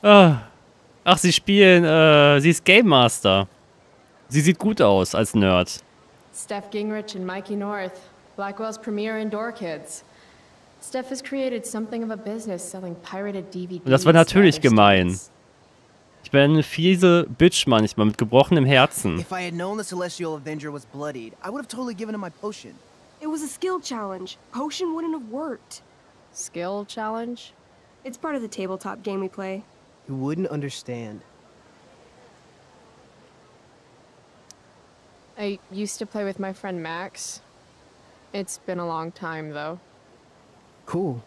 Ah. Ach, sie spielen, sie ist Game Master. Sie sieht gut aus als Nerd. Steph Gingrich and Mikey North, Blackwell's premier indoor kids. Steph has created something of a business selling pirated DVDs. Und das war natürlich gemein. Ich bin eine fiese Bitch manchmal mit gebrochenem Herzen. If I had known the Celestial Avenger was bloodied, I would have totally given him my potion. It was a skill challenge. Potion wouldn't have worked. Skill challenge? It's part of the tabletop game we play. You wouldn't understand. I used to play with my friend Max. It's been a long time, though. Cool.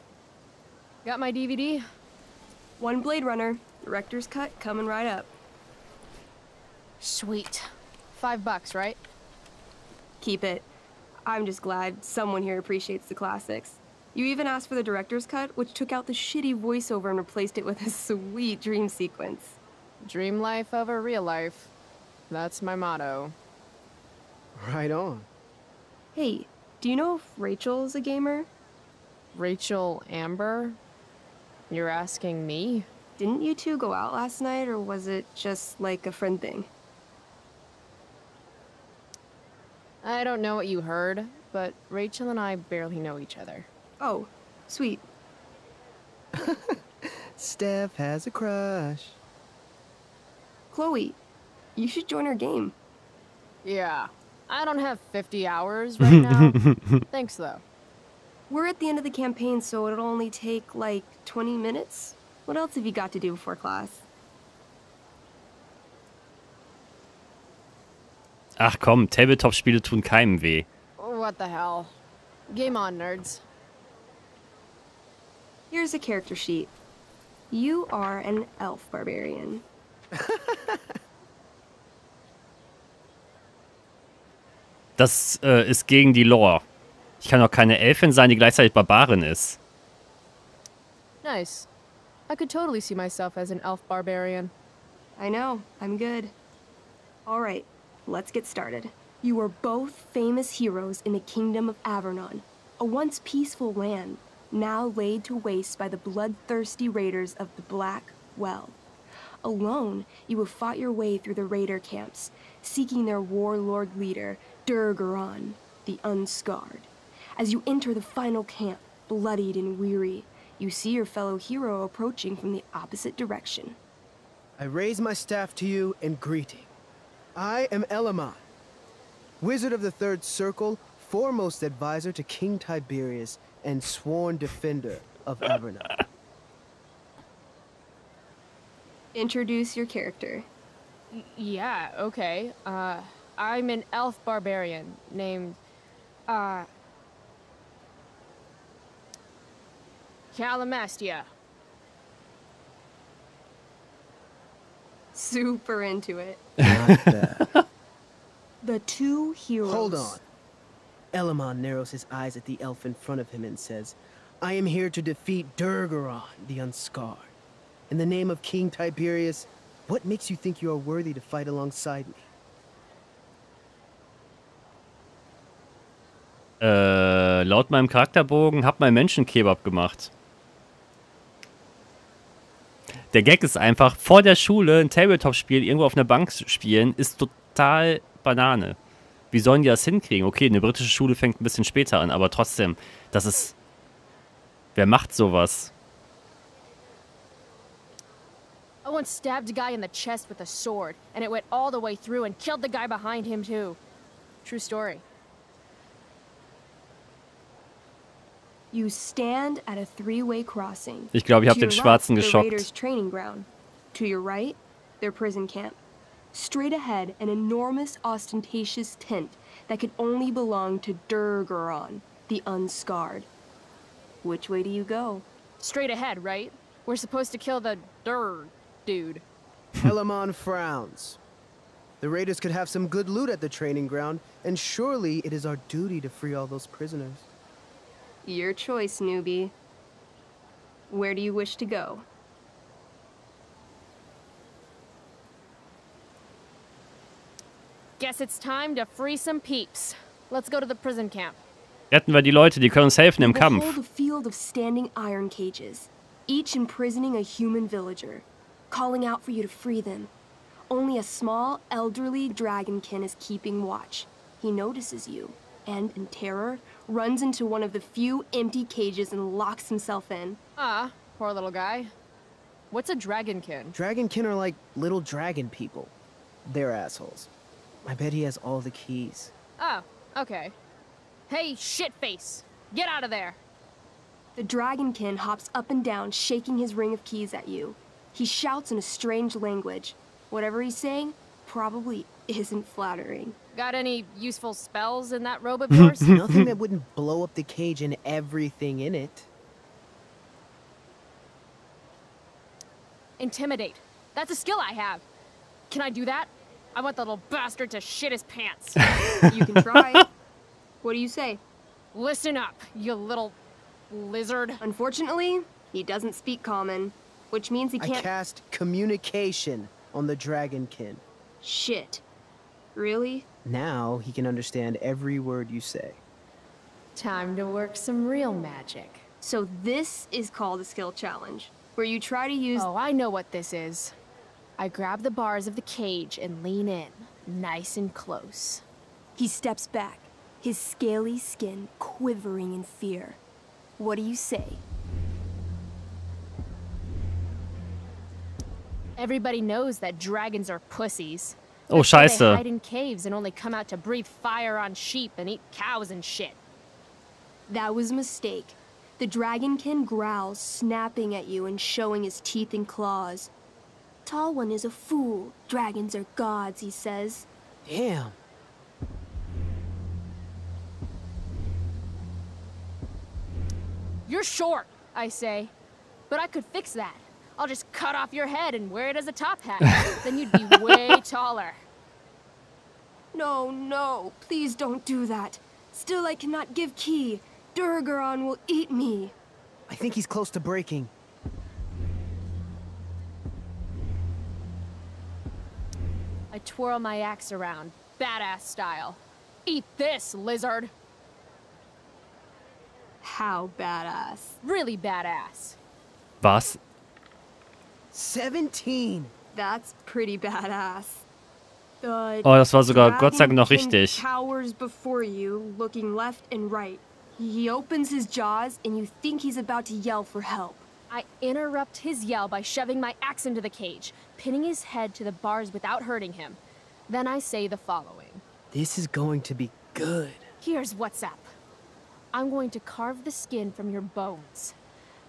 Got my DVD? One Blade Runner, director's cut coming right up. Sweet. $5, right? Keep it. I'm just glad someone here appreciates the classics. You even asked for the director's cut, which took out the shitty voiceover and replaced it with a sweet dream sequence. Dream life over real life. That's my motto. Right on. Hey, do you know if Rachel's a gamer? Rachel Amber? You're asking me? Didn't you two go out last night, or was it just like a friend thing? I don't know what you heard, but Rachel and I barely know each other. Oh, sweet. Steph has a crush. Chloe, you should join our game. Yeah, I don't have 50 hours right now. Thanks, though. We're at the end of the campaign, so it'll only take, like, 20 minutes. What else have you got to do before class? Ach komm, Tabletop-Spiele tun keinem weh. What the hell? Game on, nerds. Here's a character sheet. You are an elf barbarian. Das ist gegen die Lore. Ich kann doch keine Elfin sein, die gleichzeitig Barbarin ist. Nice. I could totally see myself as an elf barbarian. I know, I'm good. Alright, let's get started. You are both famous heroes in the kingdom of Avernon, a once peaceful land, now laid to waste by the bloodthirsty raiders of the Black Well. Alone, you have fought your way through the raider camps, seeking their warlord leader, Durga Ron, the Unscarred. As you enter the final camp, bloodied and weary, you see your fellow hero approaching from the opposite direction. I raise my staff to you in greeting. I am Elamon, Wizard of the Third Circle, foremost advisor to King Tiberius, and sworn defender of Avernon. Introduce your character. Yeah, okay. I'm an elf barbarian named, Calamastia. Super into it. Not bad. The two heroes. Hold on. Elamon narrows his eyes at the elf in front of him and says, I am here to defeat Durga Ron, the Unscarred. In the name of King Tiberius, what makes you think you are worthy to fight alongside me? Laut meinem Charakterbogen hab mein Menschenkebab gemacht. Der Gag ist einfach, vor der Schule ein Tabletop-Spiel irgendwo auf einer Bank spielen, ist total Banane. Wie sollen die das hinkriegen? Okay, eine britische Schule fängt ein bisschen später an, aber trotzdem, das ist... Wer macht sowas? I once stabbed a guy in the chest with a sword, and it went all the way through and killed the guy behind him too. True story. You stand at a three-way crossing. Ich glaube, ich habe To den your Schwarzen left, the geschockt. Raiders' training ground. To your right, their prison camp. Straight ahead, an enormous, ostentatious tent that could only belong to Durga Ron, the Unscarred. Which way do you go? Straight ahead, right? We're supposed to kill the dude. Elamon frowns. The raiders could have some good loot at the training ground, and surely it is our duty to free all those prisoners. Your choice, newbie. Where do you wish to go? Guess it's time to free some peeps. Let's go to the prison camp. Retten wir die Leute, die können uns helfen im Behold Kampf. a field of standing iron cages, each imprisoning a human villager. calling out for you to free them. Only a small, elderly dragonkin is keeping watch. He notices you, and in terror, runs into one of the few empty cages and locks himself in. Ah, poor little guy. What's a dragonkin? Dragonkin are like little dragon people. They're assholes. I bet he has all the keys. Oh, okay. Hey, shitface! Get out of there! The dragonkin hops up and down, shaking his ring of keys at you. He shouts in a strange language. Whatever he's saying probably isn't flattering. Got any useful spells in that robe of yours? Nothing that wouldn't blow up the cage and everything in it. Intimidate. That's a skill I have. Can I do that? I want the little bastard to shit his pants. You can try. What do you say? Listen up, you little lizard. Unfortunately, he doesn't speak common, which means he can't— I cast communication on the dragonkin. Shit. Really? Now he can understand every word you say. Time to work some real magic. So this is called a skill challenge, where you try to use— Oh, I know what this is. I grab the bars of the cage and lean in, nice and close. He steps back, his scaly skin quivering in fear. What do you say? Everybody knows that dragons are pussies. Oh, That's why They scheiße. hide in caves and only come out to breathe fire on sheep and eat cows and shit. That was a mistake. The dragonkin growls, snapping at you and showing his teeth and claws. Tall One is a fool. Dragons are gods, he says. Damn. You're short, I say. But I could fix that. I'll just cut off your head and wear it as a top hat. Then you'd be way taller. No, no, please don't do that. Still, I cannot give key. Durga Ron will eat me. I think he's close to breaking. I twirl my axe around, badass style. Eat this, lizard. How badass. Really badass. Was? 17. That's pretty badass. The Oh, das war sogar Gott sei Dank noch dragonkin richtig. Towers before you, looking left and right. He opens his jaws, and you think he's about to yell for help. I interrupt his yell by shoving my axe into the cage, pinning his head to the bars without hurting him. Then I say the following. This is going to be good. Here's what's up. I'm going to carve the skin from your bones.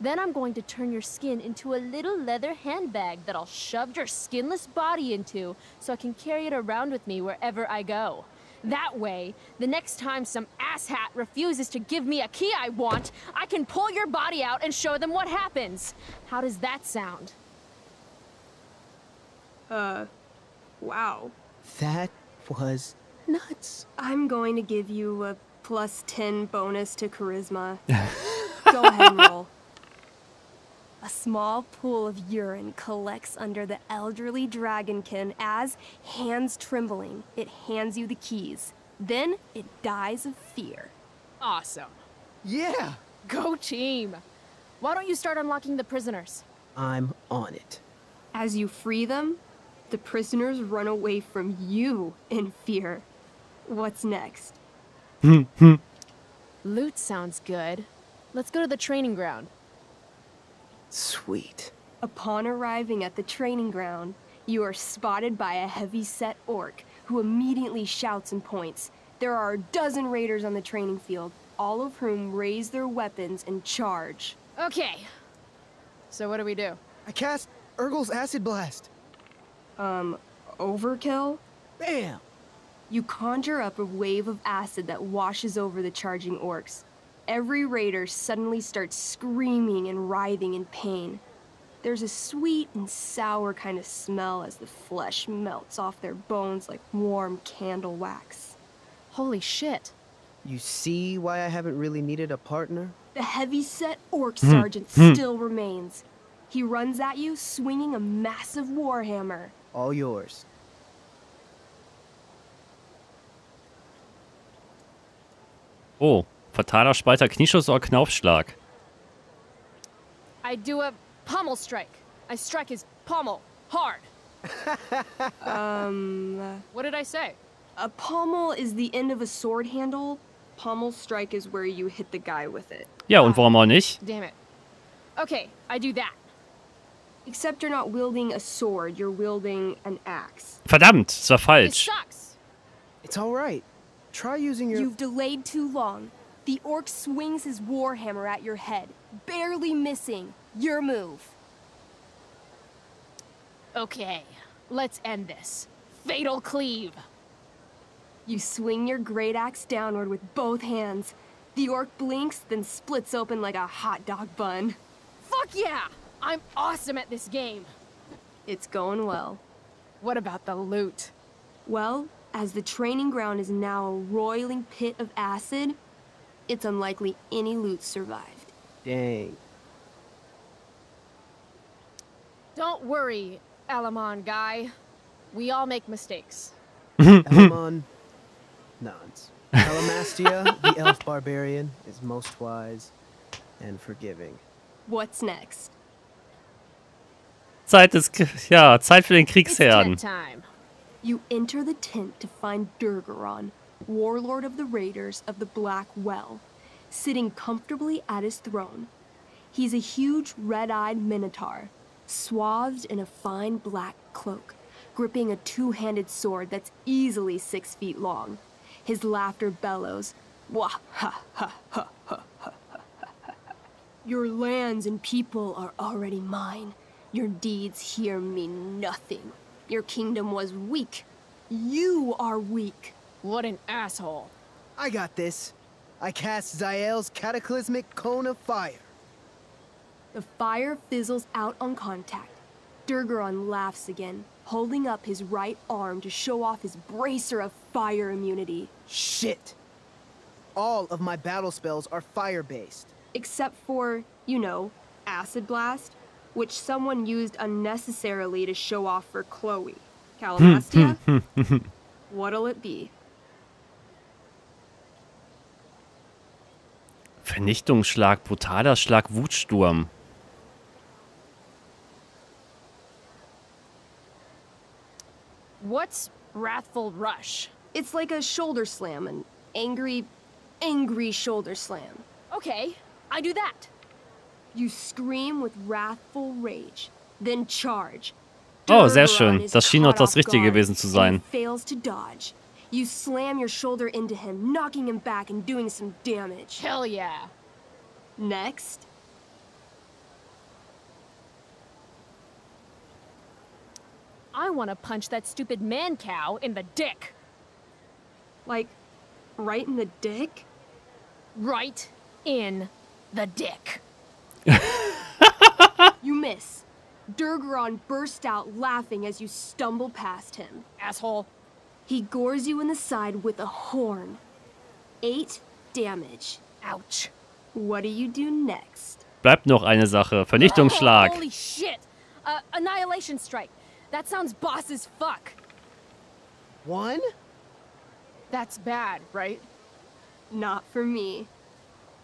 Then I'm going to turn your skin into a little leather handbag that I'll shove your skinless body into so I can carry it around with me wherever I go. That way, the next time some asshat refuses to give me a key I want, I can pull your body out and show them what happens. How does that sound? Wow. That was nuts. I'm going to give you a +10 bonus to charisma. Go ahead and roll. A small pool of urine collects under the elderly dragonkin as, hands trembling, it hands you the keys. Then it dies of fear. Awesome. Yeah. Go team. Why don't you start unlocking the prisoners? I'm on it. As you free them, the prisoners run away from you in fear. What's next? Loot sounds good. Let's go to the training ground. Sweet. Upon arriving at the training ground, you are spotted by a heavy-set orc who immediately shouts and points. There are a dozen raiders on the training field, all of whom raise their weapons and charge. Okay. So what do we do? I cast Urgel's Acid Blast. Overkill? Bam! You conjure up a wave of acid that washes over the charging orcs. Every raider suddenly starts screaming and writhing in pain. There's a sweet and sour kind of smell as the flesh melts off their bones like warm candle wax. Holy shit. You see why I haven't really needed a partner? The heavy-set orc sergeant still remains. He runs at you, swinging a massive warhammer. All yours. Oh, fataler Spalter, Knieschuss oder Knaufschlag? I do a pommel strike. I strike his pommel. Hard. What did I say? A pommel is the end of a sword handle. Pommel strike is where you hit the guy with it. Ja, und warum auch nicht? Damn it. Okay, I do that. Except you're not wielding a sword, you're wielding an axe. Verdammt, das war This falsch. sucks. It's all right. Try using your... You've delayed too long. The orc swings his warhammer at your head, barely missing. Your move. Okay, let's end this. Fatal cleave. You swing your great axe downward with both hands. The orc blinks, then splits open like a hot dog bun. Fuck yeah! I'm awesome at this game. It's going well. What about the loot? Well, as the training ground is now a roiling pit of acid, it's unlikely any loot survived. Dang. Don't worry, Alamon guy. We all make mistakes. Elamon nods. Calamastia, the elf barbarian, is most wise and forgiving. What's next? Zeit für den It's Kriegsherrn. tent time. You enter the tent to find Durga Ron, warlord of the raiders of the Black Well, sitting comfortably at his throne. He's a huge red-eyed minotaur, swathed in a fine black cloak, gripping a two-handed sword that's easily 6 feet long. His laughter bellows, wah ha ha ha ha ha ha. Your lands and people are already mine. Your deeds here mean nothing. Your kingdom was weak. You are weak. What an asshole. I got this. I cast Zael's cataclysmic cone of fire. The fire fizzles out on contact. Durgaron laughs again, holding up his right arm to show off his bracer of fire immunity. Shit! All of my battle spells are fire-based. Except for, you know, Acid Blast, which someone used unnecessarily to show off for Chloe. Calamastia? What'll it be? Vernichtungsschlag, brutaler Schlag, Wutsturm. What's Wrathful Rush? It's like a shoulder slam, an angry shoulder slam. Okay, I do that. You scream with wrathful rage, then charge. Oh, sehr Durgaron schön. is Das schien noch caught das off Richtige guard gewesen zu and sein. fails to dodge. You slam your shoulder into him, knocking him back and doing some damage. Hell yeah. Next, I want to punch that stupid man cow in the dick. like, right in the dick? Right in the dick. You miss. Durgaron burst out laughing as you stumble past him. Asshole. He gores you in the side with a horn. 8 damage. Ouch. What do you do next? Bleibt noch eine Sache. Vernichtungsschlag. Oh, holy shit. Annihilation Strike. That sounds boss as fuck. One? That's bad, right? Not for me.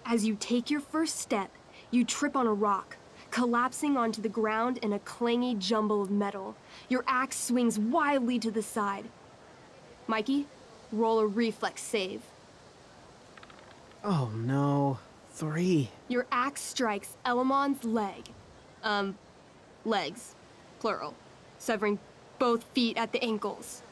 As you take your first step, you trip on a rock, collapsing onto the ground in a clangy jumble of metal. Your axe swings wildly to the side. Mikey, roll a reflex save. Oh no. 3. Your axe strikes Elamon's leg. Legs. Plural. Severing both feet at the ankles.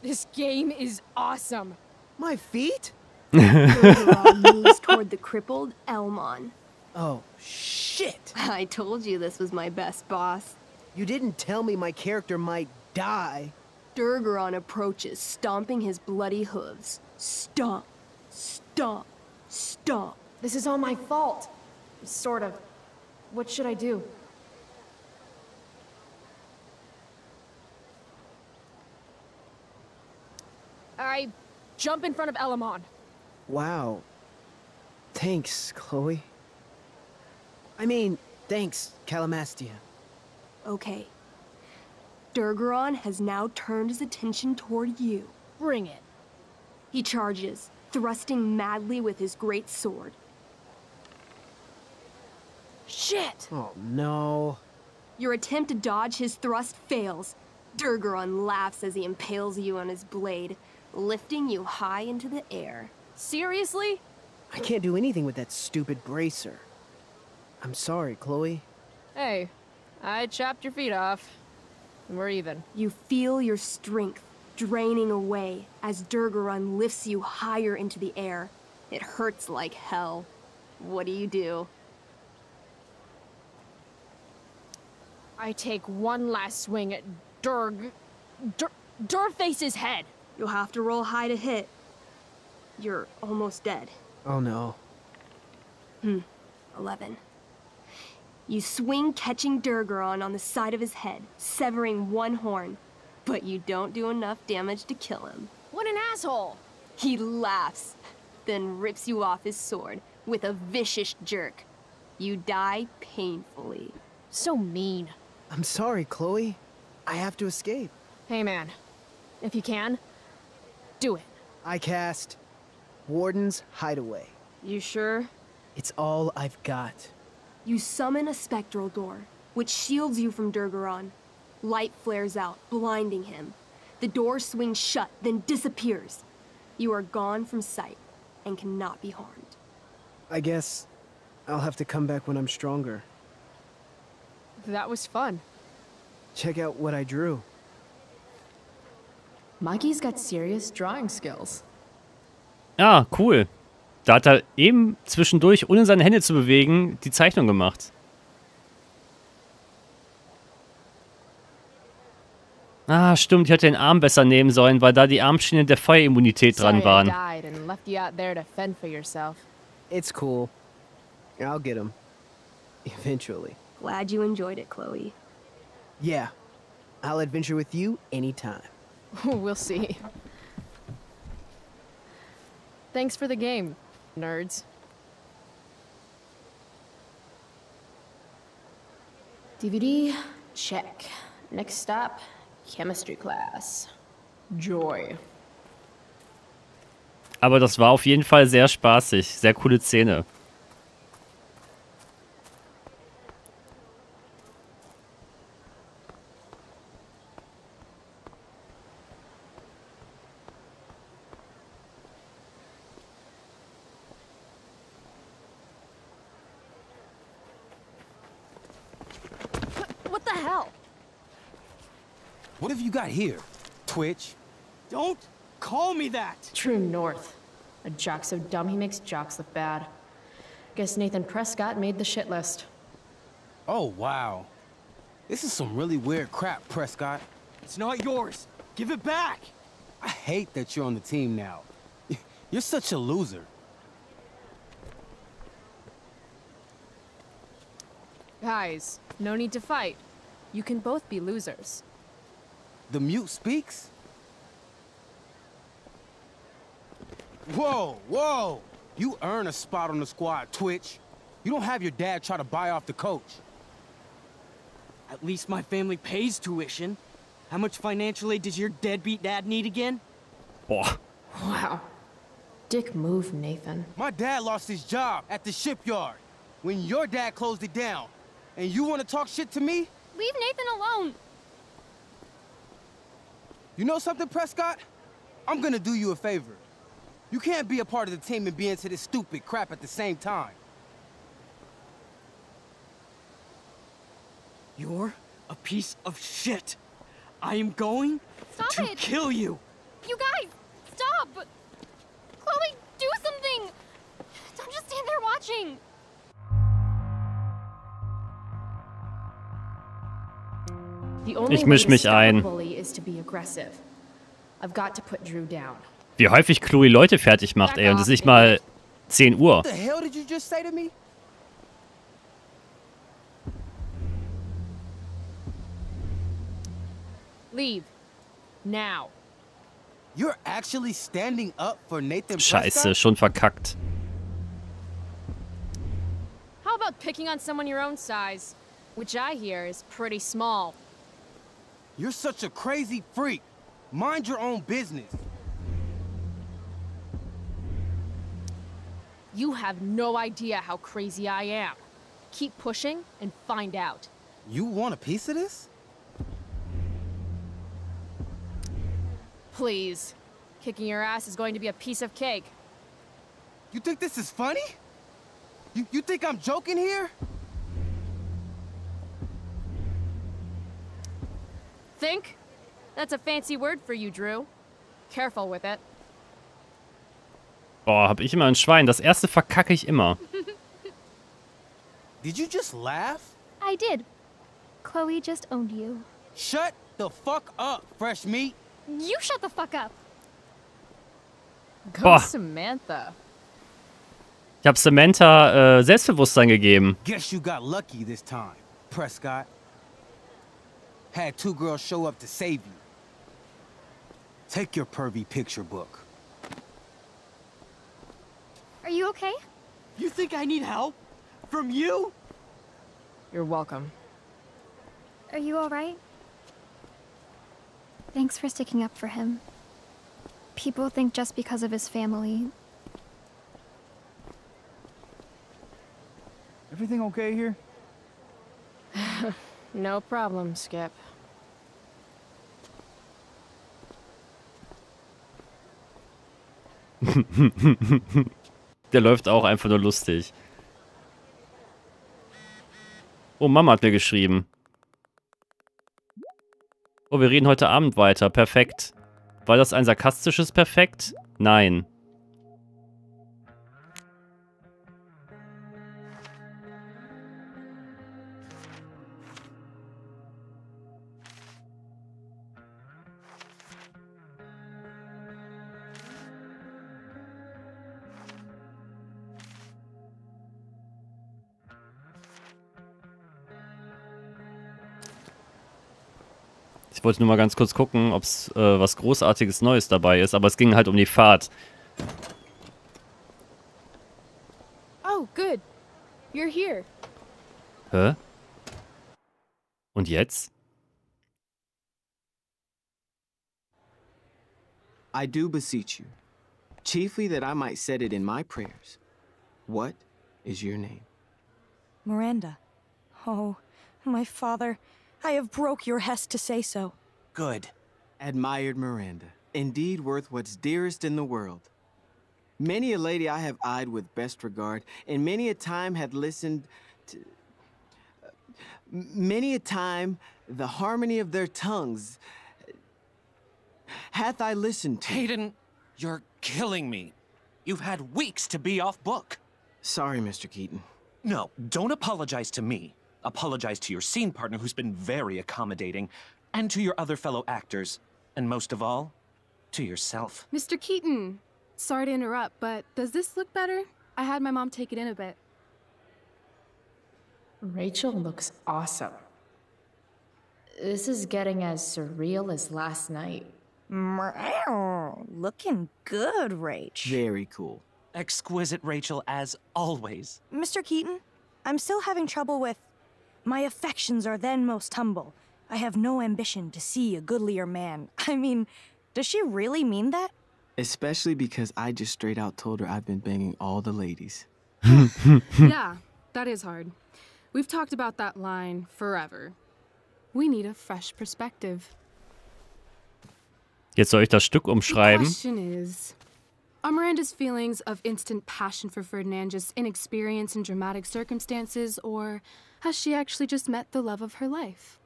This game is awesome. My feet? Durgaron moves toward the crippled Elmon. Oh, shit! I told you this was my best boss. You didn't tell me my character might die. Durgaron approaches, stomping his bloody hooves. Stomp, stomp, stomp. This is all my fault. Sort of. What should I do? I jump in front of Elamon. Wow. Thanks, Chloe. I mean, thanks, Calamastia. Okay. Durgaron has now turned his attention toward you. Bring it. He charges, thrusting madly with his great sword. Shit! Oh no. Your attempt to dodge his thrust fails. Durga Ron laughs as he impales you on his blade, lifting you high into the air. Seriously? I can't do anything with that stupid bracer. I'm sorry, Chloe. Hey, I chopped your feet off. We're even. You feel your strength draining away as Durga Ron lifts you higher into the air. It hurts like hell. What do? I take one last swing at Durface's head. You'll have to roll high to hit. You're almost dead. Oh no. 11. You swing, catching Durga Ron on the side of his head, severing one horn. But you don't do enough damage to kill him. What an asshole! He laughs, then rips you off his sword with a vicious jerk. You die painfully. So mean. I'm sorry, Chloe. I have to escape. Hey man, if you can, do it. I cast Warden's Hideaway. You sure? It's all I've got. You summon a spectral door, which shields you from Durga Ron. Light flares out, blinding him. The door swings shut, then disappears. You are gone from sight and cannot be harmed. I guess I'll have to come back when I'm stronger. That was fun. Check out what I drew. Mikey's got serious drawing skills. Ah, cool. Da hat er eben zwischendurch, ohne seine Hände zu bewegen, die Zeichnung gemacht. Ah, stimmt, ich hätte den Arm besser nehmen sollen, weil da die Armschienen der Feuerimmunität dran waren. It's cool. I'll get him. Eventually. Glad you enjoyed it, Chloe. Yeah. I'll adventure with you anytime. We'll see. Thanks for the game, nerds. DVD, check. Next stop, chemistry class. Joy. Aber das war auf jeden Fall sehr spaßig. Sehr coole Szene. What the hell? What have you got here? Twitch? Don't call me that! True North. A jock so dumb he makes jocks look bad. Guess Nathan Prescott made the shit list. Oh, wow. This is some really weird crap, Prescott. It's not yours. Give it back! I hate that you're on the team now. You're such a loser. Guys, no need to fight. You can both be losers. The mute speaks? Whoa, whoa! You earn a spot on the squad, Twitch. You don't have your dad try to buy off the coach. At least my family pays tuition. How much financial aid does your deadbeat dad need again? Boah. Wow. Dick move, Nathan. My dad lost his job at the shipyard when your dad closed it down. And you want to talk shit to me? Leave Nathan alone! You know something, Prescott? I'm gonna do you a favor. You can't be a part of the team and be into this stupid crap at the same time. You're a piece of shit. I am going to kill you. You guys, stop! Chloe, do something! Don't just stand there watching! Ich misch mich ein. Wie häufig Chloe Leute fertig macht, ey, und es ist nicht mal 10 Uhr. What the hell did you just say to me? Leave. Now. You're actually standing up for Nathan Scheiße, Prescott? schon verkackt. How about picking on someone your own size? Which I hear is pretty small. You're such a crazy freak. Mind your own business. You have no idea how crazy I am. Keep pushing and find out. You want a piece of this? Please. Kicking your ass is going to be a piece of cake. You think this is funny? You think I'm joking here? Think? That's a fancy word for you, Drew. Careful with it. Boah, hab ich immer ein Schwein. Das erste verkacke ich immer. Did you just laugh? I did. Chloe just owned you. Shut the fuck up, fresh meat. You shut the fuck up. Go Boah. Samantha. Ich hab Samantha Selbstbewusstsein gegeben. Guess you got lucky this time, Prescott. Had 2 girls show up to save you. Take your pervy picture book. Are you okay? You think I need help? From you? You're welcome. Are you alright? Thanks for sticking up for him. People think just because of his family. Everything okay here? No problem, Skip. Der läuft auch einfach nur lustig. Oh, Mama hat mir geschrieben. Oh, wir reden heute Abend weiter. Perfekt. War das ein sarkastisches Perfekt? Nein. Ich wollte nur mal ganz kurz gucken, ob es was Großartiges Neues dabei ist, aber es ging halt um die Fahrt. Oh, good. You're here. Hä? Und jetzt? I do beseech you, chiefly that I might set it in my prayers. What is your name? Miranda. Oh, my father, I have broke your hest to say so. Good. Admired Miranda. Indeed worth what's dearest in the world. Many a lady I have eyed with best regard, and many a time had listened to... many a time the harmony of their tongues hath I listened to. Hayden, you're killing me. You've had weeks to be off book. Sorry, Mr. Keaton. No, don't apologize to me. Apologize to your scene partner who's been very accommodating, and to your other fellow actors, and most of all, to yourself. Mr. Keaton, sorry to interrupt, but does this look better? I had my mom take it in a bit. Rachel looks awesome. This is getting as surreal as last night. Looking good, Rach. Very cool. Exquisite, Rachel, as always. Mr. Keaton, I'm still having trouble with... My affections are then most humble. I have no ambition to see a goodlier man. I mean, does she really mean that? Especially because I just straight out told her I've been banging all the ladies. Yeah, that is hard. We've talked about that line forever. We need a fresh perspective. Jetzt soll ich das Stück The umschreiben. question is, are Miranda's feelings of instant passion for Ferdinand just inexperience in dramatic circumstances, or has she actually just met the love of her life?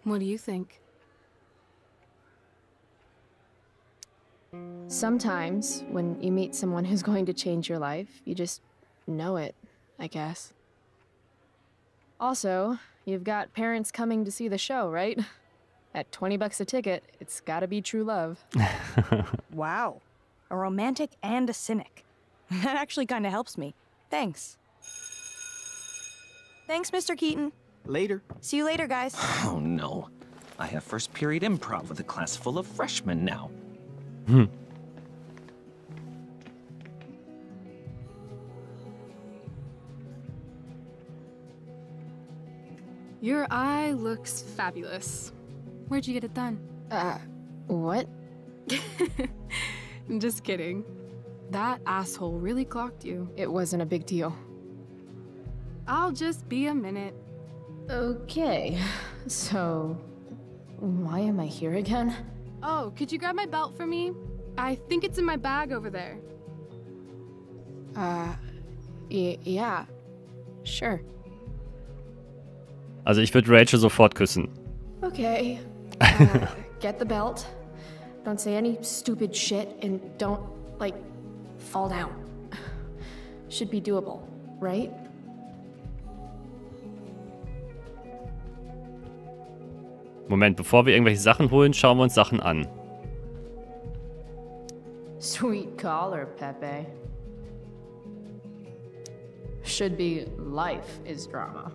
What do you think? Sometimes, when you meet someone who's going to change your life, you just know it, I guess. Also, you've got parents coming to see the show, right? At $20 a ticket, it's gotta be true love. Wow. A romantic and a cynic. That actually kind of helps me. Thanks. Thanks, Mr. Keaton. Later. See you later, guys. Oh no. I have first period improv with a class full of freshmen now. Your eye looks fabulous. Where'd you get it done? What? Just kidding. That asshole really clocked you. It wasn't a big deal. I'll just be a minute. Okay, so why am I here again? Oh, could you grab my belt for me? I think it's in my bag over there. Yeah, sure. Also ich würde Rachel sofort küssen. Okay, get the belt. Don't say any stupid shit and don't, like, fall down. Should be doable, right? Moment, bevor wir irgendwelche Sachen holen, schauen wir uns Sachen an. Sweet collar, Pepe. Should be life is drama.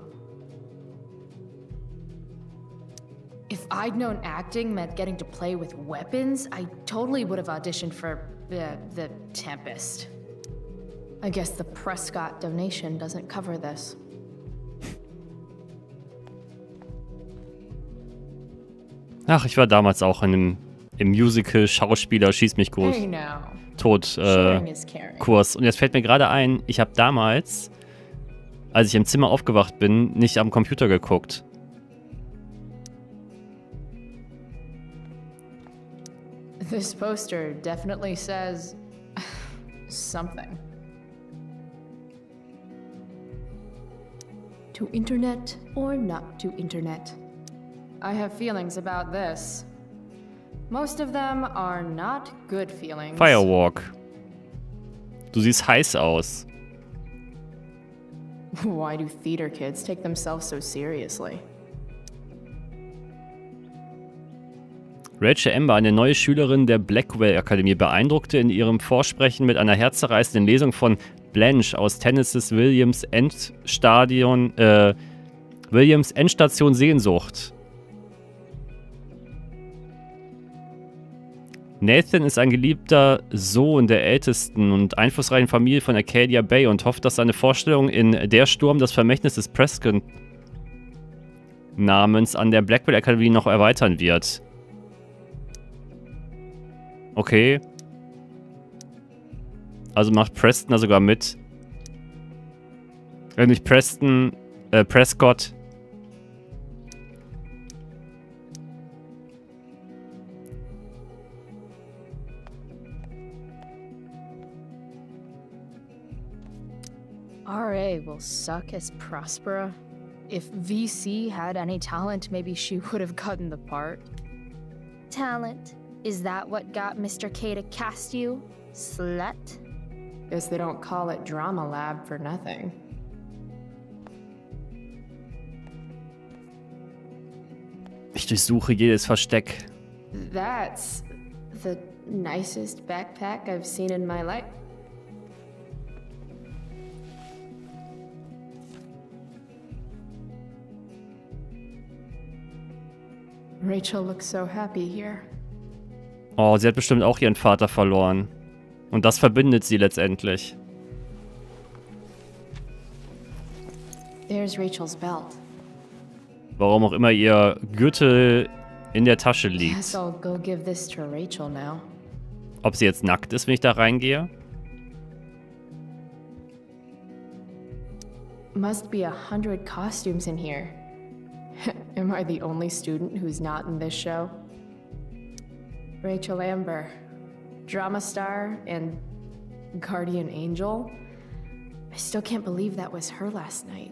If I'd known acting meant getting to play with weapons, I totally would have auditioned for the Tempest. I guess the Prescott donation doesn't cover this. Ach, ich war damals auch im Musical Schauspieler Schieß mich tot Kurs. Und jetzt fällt mir gerade ein, ich habe damals, als ich im Zimmer aufgewacht bin, nicht am Computer geguckt. This poster definitely says something. To internet or not to internet? I have feelings about this. Most of them are not good feelings. Firewalk. Du siehst heiß aus. Why do theater kids take themselves so seriously? Rachel Amber, eine neue Schülerin der Blackwell-Akademie, beeindruckte in ihrem Vorsprechen mit einer herzzerreißenden Lesung von Blanche aus Tennessees Williams Endstation Sehnsucht. Nathan ist ein geliebter Sohn der ältesten und einflussreichen Familie von Arcadia Bay und hofft, dass seine Vorstellung in Der Sturm das Vermächtnis des Prescott Namens an der Blackwell Akademie noch erweitern wird. Okay. Also macht Preston da sogar mit. Nicht Preston, Prescott. RA will suck as Prospera. If VC had any talent, maybe she would have gotten the part. Talent? Is that what got Mr. K to cast you, slut? Guess they don't call it Drama Lab for nothing. Ich durchsuche jedes Versteck. That's the nicest backpack I've seen in my life. Rachel looks so happy here. Oh, sie hat bestimmt auch ihren Vater verloren. Und das verbindet sie letztendlich. There's Rachel's belt. Warum auch immer ihr Gürtel in der Tasche liegt. Guess I'll go give this to Rachel now. Ob sie jetzt nackt ist, wenn ich da reingehe? Must be 100 costumes in here. Am I the only student who's not in this show? Rachel Amber, drama star and guardian angel. I still can't believe that was her last night.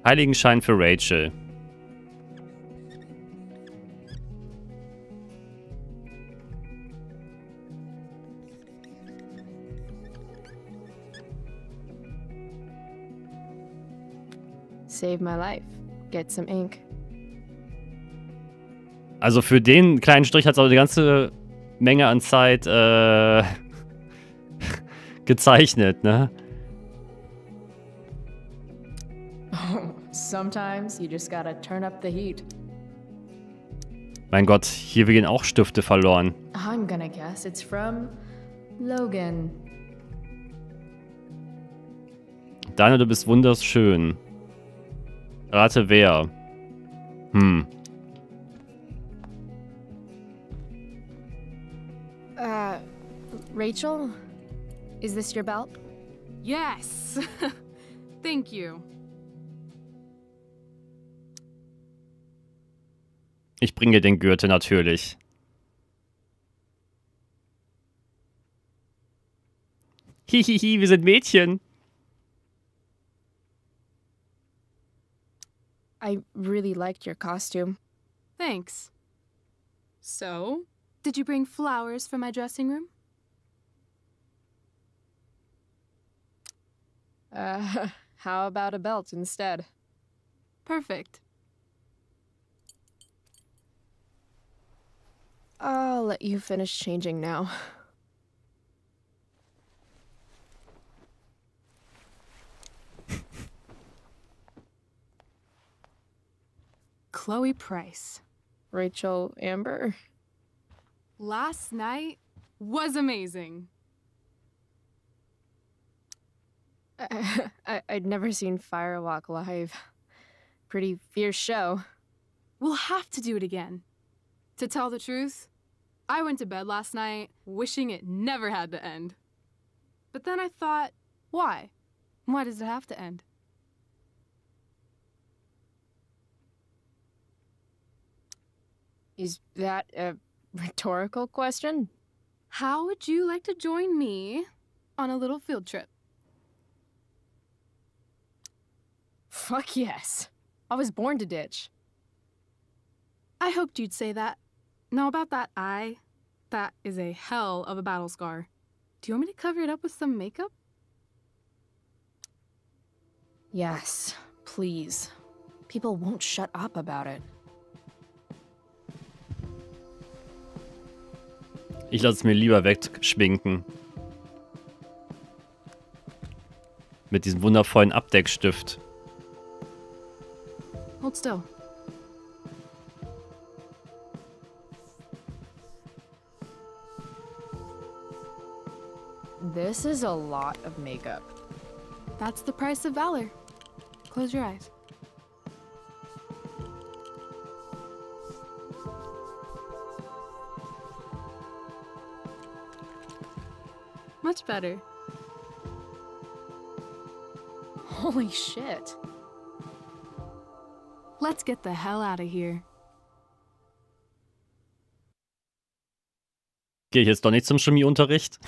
Heiligenschein für Rachel. Save my life. Get some ink. Also für den kleinen Strich hat es auch eine ganze Menge an Zeit gezeichnet, ne? Sometimes you just gotta turn up the heat. Mein Gott, hier gehen auch Stifte verloren. I'm gonna guess it's from Logan. Dana, du bist wunderschön. Rate wer. Rachel? Is this your belt? Yes! Thank you. Ich bringe den Gürtel natürlich. Hihihi, wir sind Mädchen. I really liked your costume. Thanks. So, did you bring flowers for my dressing room? How about a belt instead? Perfect. I'll let you finish changing now. Chloe Price. Rachel Amber? Last night was amazing. I'd never seen Firewalk live. Pretty fierce show. We'll have to do it again. To tell the truth, I went to bed last night wishing it never had to end. But then I thought, why? Why does it have to end? Is that a rhetorical question? How would you like to join me on a little field trip? Fuck yes. I was born to ditch. I hoped you'd say that. Now about that eye, that is a hell of a battle scar. Do you want me to cover it up with some makeup? Yes, please. People won't shut up about it. Ich lasse es mir lieber wegschminken. Mit diesem wundervollen Abdeckstift. Hold still. This is a lot of makeup. That's the price of valor. Close your eyes. Much better. Holy shit. Let's get the hell out of here. Gehe ich jetzt doch nicht zum Chemieunterricht?